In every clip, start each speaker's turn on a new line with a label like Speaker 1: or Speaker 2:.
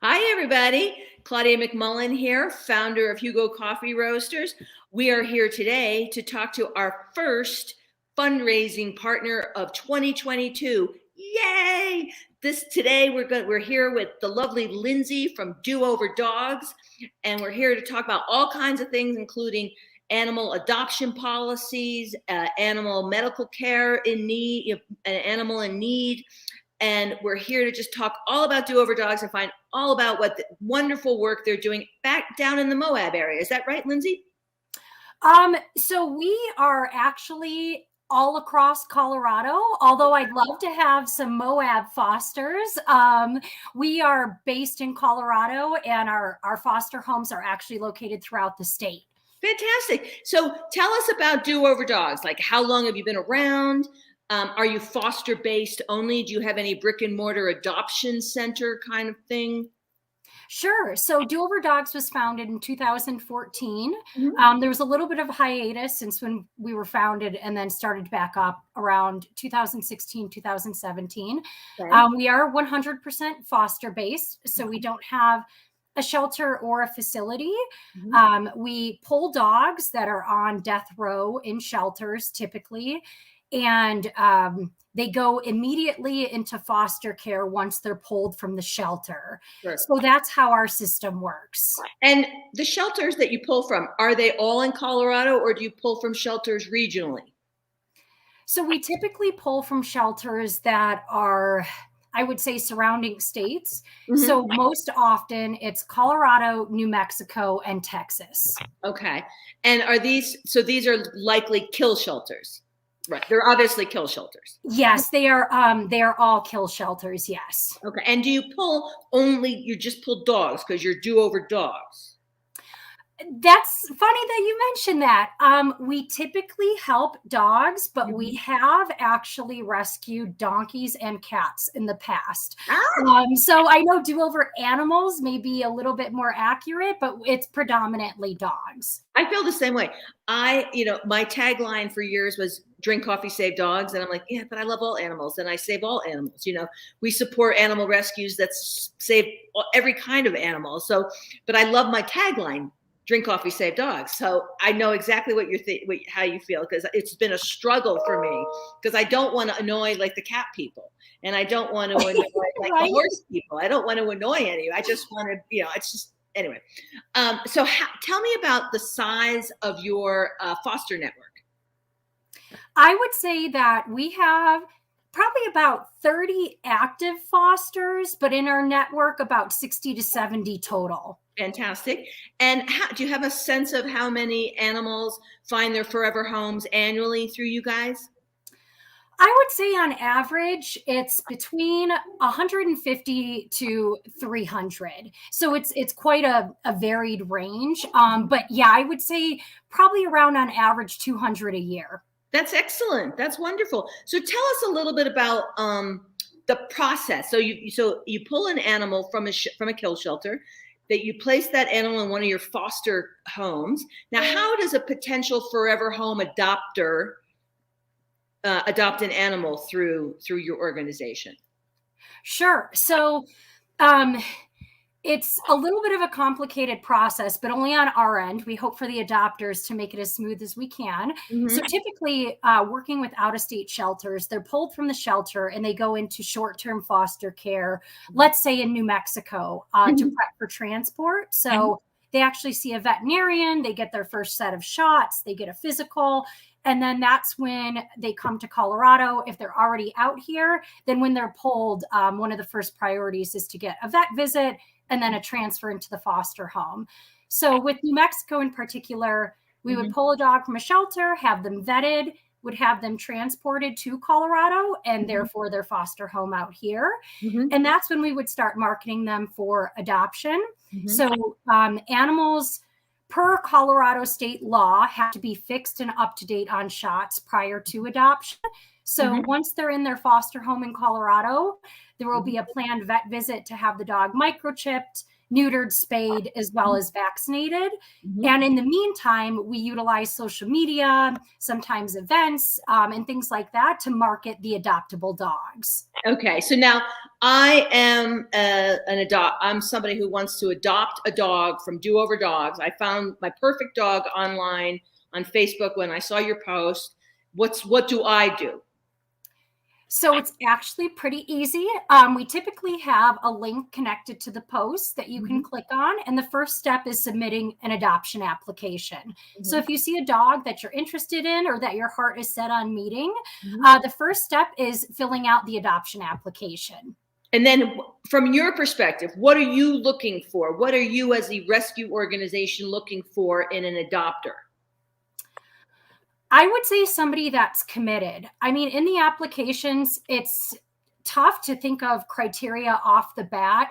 Speaker 1: Hi, everybody. Claudia McMullen here, founder of Hugo Coffee Roasters. We are here today to talk to our first fundraising partner of 2022. Yay! Today we're here with the lovely Lindsay from Do Over Dogs, and we're here to talk about all kinds of things, including animal adoption policies, animal medical care in need, an animal in need. And we're here to just talk all about Do Over Dogs and find all about what the wonderful work they're doing back down in the Moab area. Is that right, Lindsay?
Speaker 2: So we are actually all across Colorado, although I'd love to have some Moab fosters. We are based in Colorado, and our foster homes are actually located throughout the state.
Speaker 1: Fantastic. So tell us about Do Over Dogs. Like, how long have you been around? Are you foster based only? Do you have any brick and mortar adoption center kind of thing?
Speaker 2: Sure. So Do Over Dogs was founded in 2014. There was a little bit of a hiatus since when we were founded, and then started back up around 2016, 2017.
Speaker 1: Okay.
Speaker 2: We are 100% foster based, so we don't have a shelter or a facility. We pull dogs that are on death row in shelters typically, and they go immediately into foster care once they're pulled from the shelter.
Speaker 1: Sure.
Speaker 2: So that's how our system works.
Speaker 1: And the shelters that you pull from, are they all in Colorado, or do you pull from shelters regionally?
Speaker 2: So we typically pull from shelters that are, I would say, surrounding states. So most often it's Colorado, New Mexico, and Texas.
Speaker 1: Okay. And these are likely kill shelters? Right. They're obviously kill shelters.
Speaker 2: Yes, they are all kill shelters. Yes.
Speaker 1: Okay. And do you just pull dogs because you're Do Over Dogs?
Speaker 2: That's funny that you mentioned that. We typically help dogs, but we have actually rescued donkeys and cats in the past. So I know Do Over Animals may be a little bit more accurate, but it's predominantly dogs.
Speaker 1: I feel the same way. My tagline for years was drink coffee, save dogs. And I'm like, yeah, but I love all animals and I save all animals. We support animal rescues that save every kind of animal. So, but I love my tagline, drink coffee, save dogs. So I know exactly what how you feel, because it's been a struggle for me, because I don't want to annoy like the cat people, and I don't want to annoy like the horse people. I don't want to annoy any. I just want to, it's just, anyway. So tell me about the size of your foster network.
Speaker 2: I would say that we have probably about 30 active fosters, but in our network, about 60 to 70 total.
Speaker 1: Fantastic. And do you have a sense of how many animals find their forever homes annually through you guys?
Speaker 2: I would say on average, it's between 150 to 300. So it's quite a varied range. But yeah, I would say probably around on average 200 a year.
Speaker 1: That's excellent. That's wonderful. So tell us a little bit about the process. So you pull an animal from a kill shelter, that you place that animal in one of your foster homes. Now, how does a potential forever home adopter adopt an animal through your organization?
Speaker 2: Sure. So it's a little bit of a complicated process, but only on our end. We hope for the adopters to make it as smooth as we can. So typically working with out-of-state shelters, they're pulled from the shelter and they go into short-term foster care, let's say in New Mexico, to prep for transport. So they actually see a veterinarian, they get their first set of shots, they get a physical, and then that's when they come to Colorado. If they're already out here, then when they're pulled, one of the first priorities is to get a vet visit and then a transfer into the foster home. So with New Mexico in particular, we would pull a dog from a shelter, have them vetted, would have them transported to Colorado, and therefore their foster home out here. And that's when we would start marketing them for adoption. So animals per Colorado state law have to be fixed and up to date on shots prior to adoption. So once they're in their foster home in Colorado, there will be a planned vet visit to have the dog microchipped, neutered, spayed, as well as vaccinated.
Speaker 1: Mhm.
Speaker 2: And in the meantime, we utilize social media, sometimes events, and things like that to market the adoptable dogs.
Speaker 1: Okay, so now I am I'm somebody who wants to adopt a dog from Do Over Dogs. I found my perfect dog online on Facebook when I saw your post. What do I do?
Speaker 2: So it's actually pretty easy. We typically have a link connected to the post that you can click on. And the first step is submitting an adoption application. So if you see a dog that you're interested in or that your heart is set on meeting, the first step is filling out the adoption application.
Speaker 1: And then from your perspective, what are you looking for? What are you as a rescue organization looking for in an adopter?
Speaker 2: I would say somebody that's committed. I mean, in the applications, it's tough to think of criteria off the bat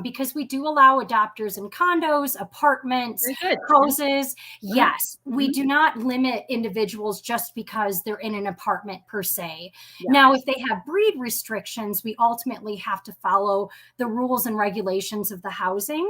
Speaker 2: because we do allow adopters in condos, apartments, houses. Yes, we do not limit individuals just because they're in an apartment per se. Now, if they have breed restrictions, we ultimately have to follow the rules and regulations of the housing.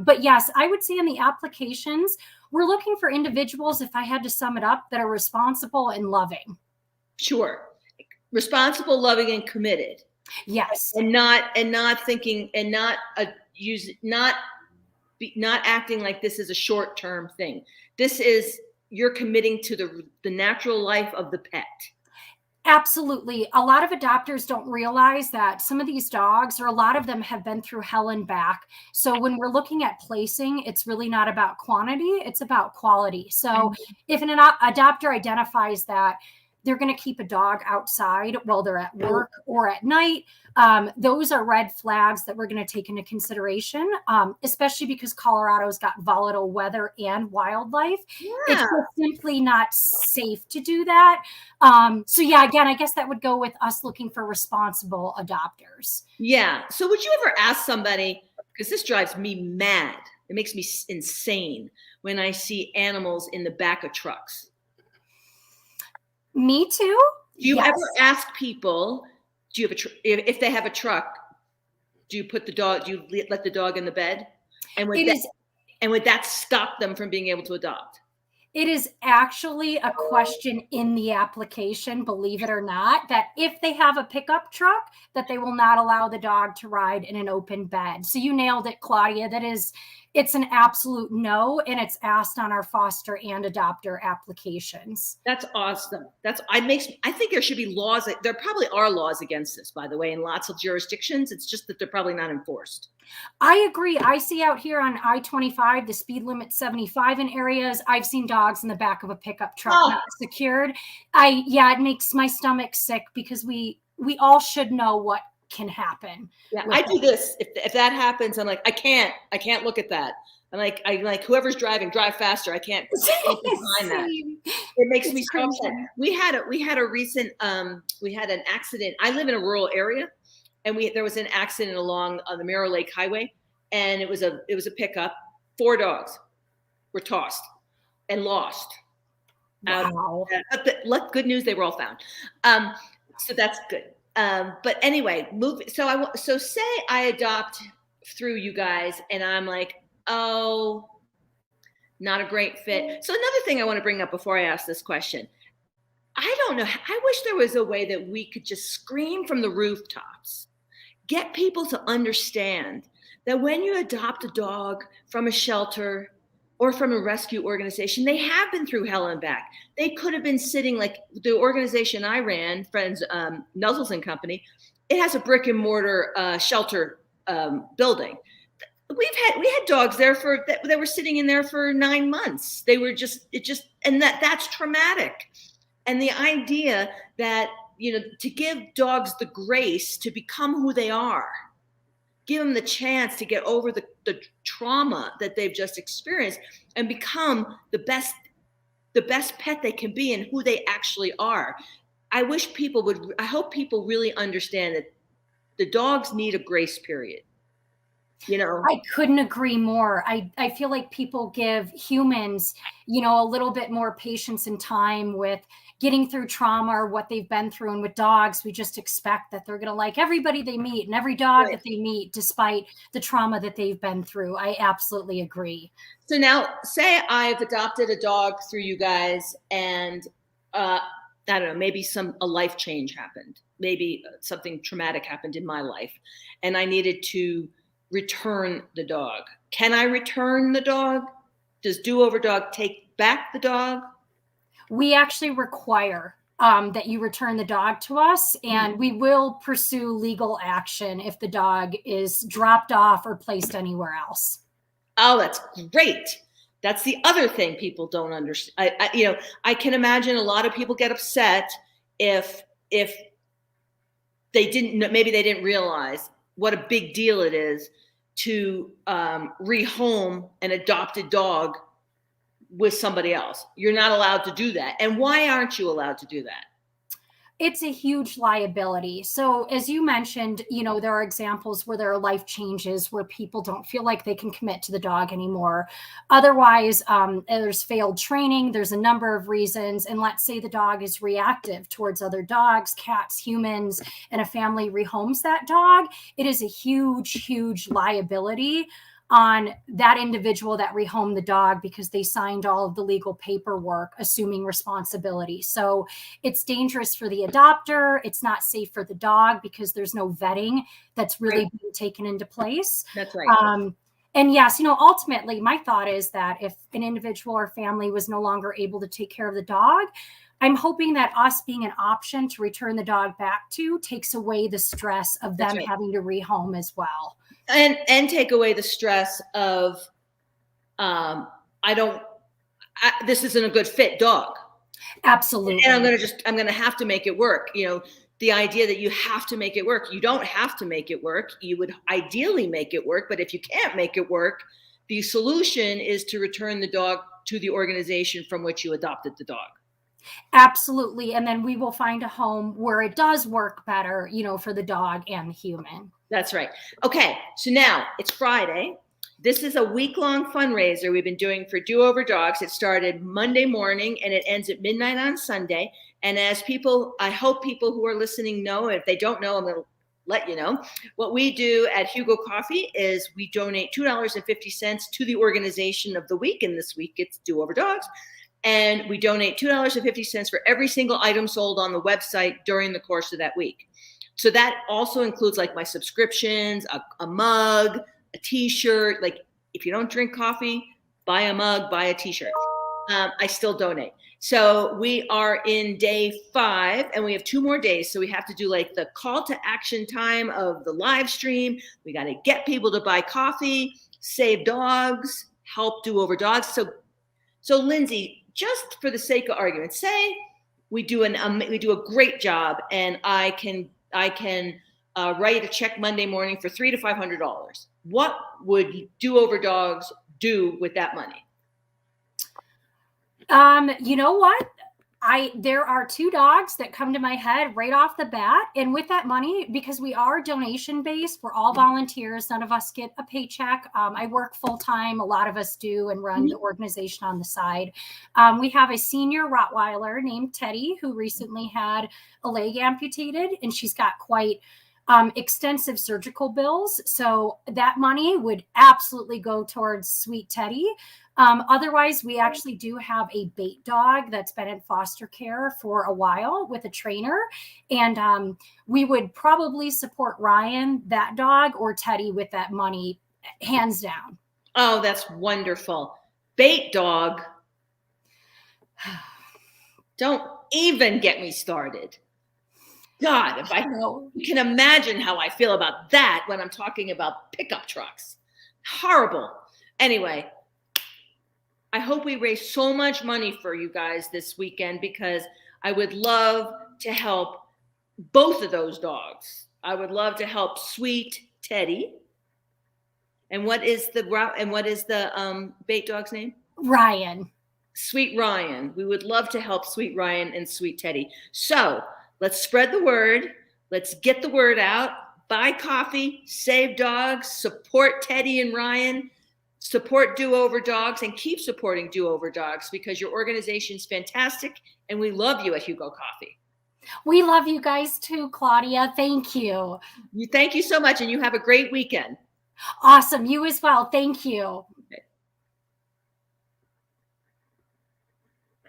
Speaker 2: But yes, I would say in the applications, we're looking for individuals, if I had to sum it up, that are responsible and loving.
Speaker 1: Sure. Responsible, loving, and committed.
Speaker 2: Yes.
Speaker 1: And not thinking and not acting like this is a short-term thing. This is, you're committing to the natural life of the pet.
Speaker 2: Absolutely. A lot of adopters don't realize that some of these dogs, or a lot of them, have been through hell and back. So when we're looking at placing, it's really not about quantity, it's about quality. So if an adopter identifies that they're going to keep a dog outside while they're at work or at night, those are red flags that we're going to take into consideration, especially because Colorado's got volatile weather and wildlife. It's just simply not safe to do that. So yeah, again, I guess that would go with us looking for responsible adopters.
Speaker 1: Yeah. So would you ever ask somebody, because this drives me mad, it makes me insane when I see animals in the back of trucks.
Speaker 2: Me too.
Speaker 1: Do you ever ask people, do you have if they have a truck, do you put the dog, do you let the dog in the bed? And would that stop them from being able to adopt?
Speaker 2: It is actually a question in the application, believe it or not, that if they have a pickup truck, that they will not allow the dog to ride in an open bed. So you nailed it, Claudia. It's an absolute no, and it's asked on our foster and adopter applications.
Speaker 1: That's awesome. I think there should be laws. There probably are laws against this, by the way, in lots of jurisdictions. It's just that they're probably not enforced.
Speaker 2: I agree. I see out here on I-25, the speed limit 75 in areas. I've seen dogs in the back of a pickup truck not secured. It makes my stomach sick because we all should know what can happen.
Speaker 1: Yeah, I do this. If that happens, I'm like, I can't look at that. I'm like, whoever's driving, drive faster. I can't behind that. It makes me so upset. We had an accident. I live in a rural area, and there was an accident along the Mirror Lake Highway, and it was a pickup. 4 dogs were tossed and lost.
Speaker 2: Wow.
Speaker 1: But good news, they were all found. So that's good. But anyway, so say I adopt through you guys, and I'm like, oh, not a great fit. So another thing I want to bring up before I ask this question, I don't know. I wish there was a way that we could just scream from the rooftops, get people to understand that when you adopt a dog from a shelter or from a rescue organization, they have been through hell and back. They could have been sitting, like the organization I ran, Friends Nuzzles and Company. It has a brick and mortar shelter building. We had dogs there they were sitting in there for 9 months. They were and that's traumatic. And the idea that, to give dogs the grace to become who they are, give them the chance to get over the trauma that they've just experienced and become the best pet they can be and who they actually are. I hope people really understand that the dogs need a grace period.
Speaker 2: I couldn't agree more. I feel like people give humans, a little bit more patience and time with getting through trauma or what they've been through. And with dogs, we just expect that they're going to like everybody they meet and every dog that they meet, despite the trauma that they've been through. I absolutely agree.
Speaker 1: So now, say I've adopted a dog through you guys, and I don't know, maybe a life change happened. Maybe something traumatic happened in my life, and I needed to return the dog. Can I return the dog? Does Do Over Dog take back the dog?
Speaker 2: We actually require that you return the dog to us, and we will pursue legal action if the dog is dropped off or placed anywhere else.
Speaker 1: Oh, that's great. That's the other thing people don't understand. I can imagine a lot of people get upset if they maybe they didn't realize what a big deal it is to rehome an adopted dog with somebody else. You're not allowed to do that. And why aren't you allowed to do that?
Speaker 2: It's a huge liability. So as you mentioned, there are examples where there are life changes where people don't feel like they can commit to the dog anymore. Otherwise, there's failed training. There's a number of reasons. And let's say the dog is reactive towards other dogs, cats, humans, and a family rehomes that dog. It is a huge, huge liability on that individual that rehomed the dog because they signed all of the legal paperwork assuming responsibility. So it's dangerous for the adopter. It's not safe for the dog because there's no vetting that's really being taken into place.
Speaker 1: That's right.
Speaker 2: And yes, ultimately my thought is that if an individual or family was no longer able to take care of the dog, I'm hoping that us being an option to return the dog back to takes away the stress of them having to rehome as well.
Speaker 1: And take away the stress of, this isn't a good fit dog.
Speaker 2: Absolutely.
Speaker 1: And I'm going to have to make it work. The idea that you have to make it work, you don't have to make it work. You would ideally make it work, but if you can't make it work, the solution is to return the dog to the organization from which you adopted the dog.
Speaker 2: Absolutely. And then we will find a home where it does work better, for the dog and the human.
Speaker 1: That's right. Okay. So now it's Friday. This is a week-long fundraiser we've been doing for Do Over Dogs. It started Monday morning and it ends at midnight on Sunday. And I hope people who are listening know, if they don't know, I'm going to let you know. What we do at Hugo Coffee is we donate $2.50 to the organization of the week. And this week it's Do Over Dogs. And we donate $2.50 for every single item sold on the website during the course of that week. So that also includes like my subscriptions, a mug, a t-shirt. Like if you don't drink coffee, buy a mug, buy a t-shirt. I still donate. So we are in day 5 and we have 2 more days. So we have to do like the call to action time of the live stream. We got to get people to buy coffee, save dogs, help Do Over Dogs. So Lindsay, just for the sake of argument, say we do a great job and I can write a check Monday morning for $300 to $500. What would Do Over Dogs do with that money?
Speaker 2: You know what? There are 2 dogs that come to my head right off the bat. And with that money, because we are donation based, we're all volunteers. None of us get a paycheck. I work full time. A lot of us do and run the organization on the side. We have a senior Rottweiler named Teddy who recently had a leg amputated, and she's got quite extensive surgical bills. So that money would absolutely go towards sweet Teddy. Otherwise, we actually do have a bait dog that's been in foster care for a while with a trainer. And we would probably support Ryan, that dog, or Teddy with that money, hands down.
Speaker 1: Oh, that's wonderful. Bait dog. Don't even get me started. God, if I can imagine how I feel about that when I'm talking about pickup trucks. Horrible. Anyway, I hope we raise so much money for you guys this weekend because I would love to help both of those dogs. I would love to help sweet Teddy. And what is the bait dog's name?
Speaker 2: Ryan.
Speaker 1: Sweet Ryan. We would love to help sweet Ryan and sweet Teddy. So let's spread the word. Let's get the word out. Buy coffee, save dogs, support Teddy and Ryan. Support Do-Over Dogs and keep supporting Do-Over Dogs because your organization is fantastic and we love you at Hugo Coffee.
Speaker 2: We love you guys too, Claudia. Thank you.
Speaker 1: Thank you so much, and you have a great weekend.
Speaker 2: Awesome. You as well. Thank you.